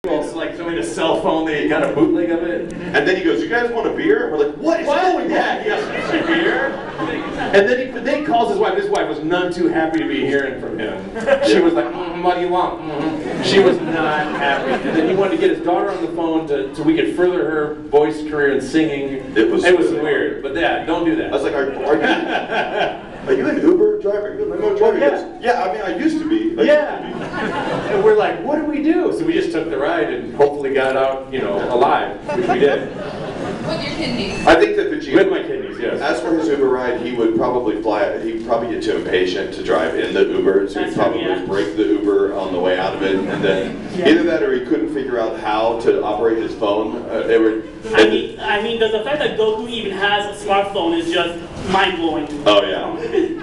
It's like showing a cell phone, they got a bootleg of it. And then he goes, "You guys want a beer?" And we're like, "What is going on?" Yeah, he has a beer. And then he calls his wife. His wife was none too happy to be hearing from him. She was like, "What do you want?" She was not happy. And then he wanted to get his daughter on the phone so we could further her voice career in singing. It was weird. But yeah, don't do that. I was like, are you an Uber driver? Are you a limo driver? Yeah, I mean, I used to be. And we're like, what do we do? So we just took the ride and hopefully got out, alive, which we did. With your kidneys. I think that Vegeta, with my kidneys, yes. As for his Uber ride, he would probably he'd probably get too impatient to drive in the Uber, so he'd probably break the Uber on the way out of it, and then either that or he couldn't figure out how to operate his phone. I mean, the fact that Goku even has a smartphone is just mind-blowing. Oh yeah.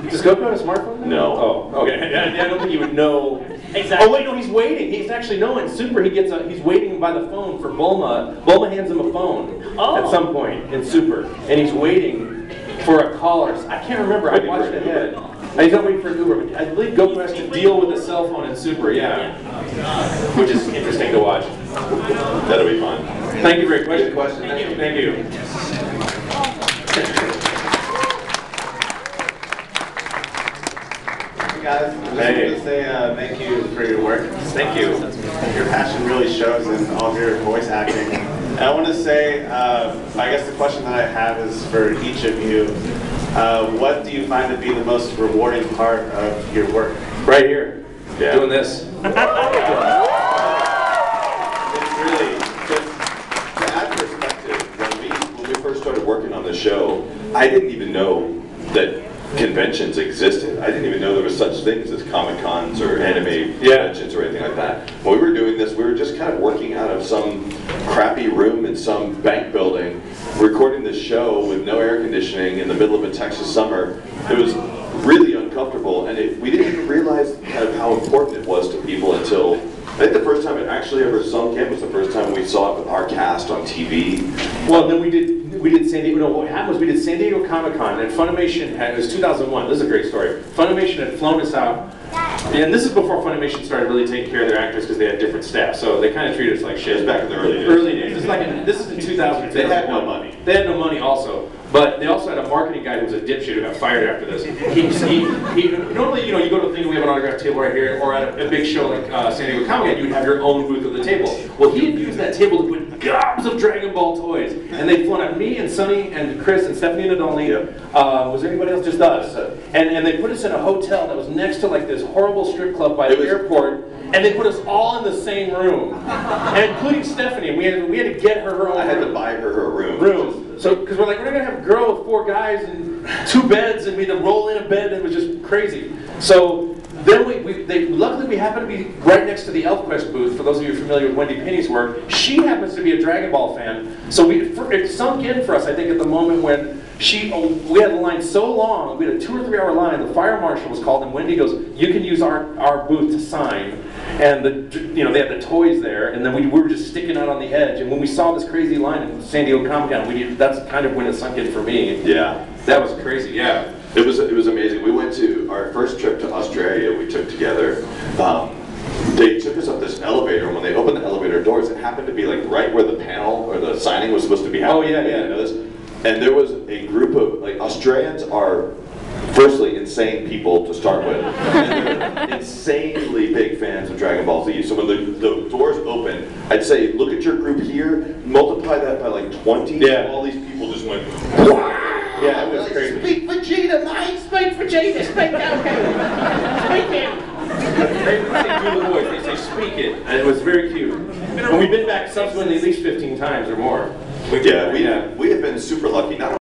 Does Goku have a smartphone? No. Oh, okay. I don't think he would know. Exactly. Oh wait, no, he's waiting. He's actually in Super. He's waiting by the phone for Bulma. Bulma hands him a phone at some point in Super, and he's waiting for a caller. I can't remember. I watched ahead. He's not waiting for an Uber, but I believe Goku has to deal with a cell phone in Super. Yeah. Which is interesting to watch. That'll be fun. Thank you for your question. Good question. Thank you. Guys, I just want to say thank you for your work. Thank you. Your passion really shows in all of your voice acting. And I want to say, I guess the question that I have is for each of you. What do you find to be the most rewarding part of your work? Right here. Yeah. Doing this. It's really, to add perspective, when we first started working on the show, I didn't even know that conventions existed. I didn't even know there was such things as Comic-Cons or anime conventions or anything like that. When we were doing this, we were just kind of working out of some crappy room in some bank building, recording this show with no air conditioning in the middle of a Texas summer. It was really uncomfortable, and we didn't even realize kind of how important it was to people until I think the first time it actually ever sunk in was the first time we saw it with our cast on TV. Well, then we did San Diego. No, what happened was we did San Diego Comic-Con, and Funimation it was 2001. This is a great story. Funimation had flown us out, and this is before Funimation started really taking care of their actors because they had different staff. So they kind of treated us like shit. It was back in the early days. This is in 2000. They had no money. They had no money also. But they also had a marketing guy who was a dipshit who got fired after this. Normally, you go to a thing, we have an autograph table right here, or at a big show like San Diego Comic-Con, you would have your own booth at the table. Well, he had used that table to put gobs of Dragon Ball toys. And they'd flown out me and Sonny and Chris and Stephanie and Adonli. Was there anybody else? Just us. And they put us in a hotel that was next to like this horrible strip club by the airport. And they put us all in the same room, and including Stephanie. We had to get her room. I had to buy her a room. So, because we're like, we're not gonna have a girl with 4 guys and 2 beds, and we had to roll in a bed, and it was just crazy. So then luckily we happened to be right next to the ElfQuest booth. For those of you familiar with Wendy Penny's work, she happens to be a Dragon Ball fan. So it sunk in for us, I think, at the moment when we had the line so long, we had a 2 or 3 hour line. The fire marshal was called, and Wendy goes, "You can use our booth to sign." And they had the toys there, and then we were just sticking out on the edge. And when we saw this crazy line in San Diego Comic-Con, that's kind of when it sunk in for me. Yeah, that was crazy. Yeah, it was amazing. We went to our first trip to Australia. We took together. They took us up this elevator, and when they opened the elevator doors, it happened to be like right where the panel or the signing was supposed to be happening. Oh yeah. You know this? And there was a group of Australians are. Firstly, insane people to start with. And they're insanely big fans of Dragon Ball Z. So when the doors open, I'd say, look at your group here, multiply that by like 20. Yeah. All these people just went, wow! Yeah, it was crazy. Speak Vegeta, mate! Speak Vegeta! Speak Goku! Speak him! They do the voice, they say speak it, and it was very cute. And we've been back subsequently at least 15 times or more. We have been super lucky. Not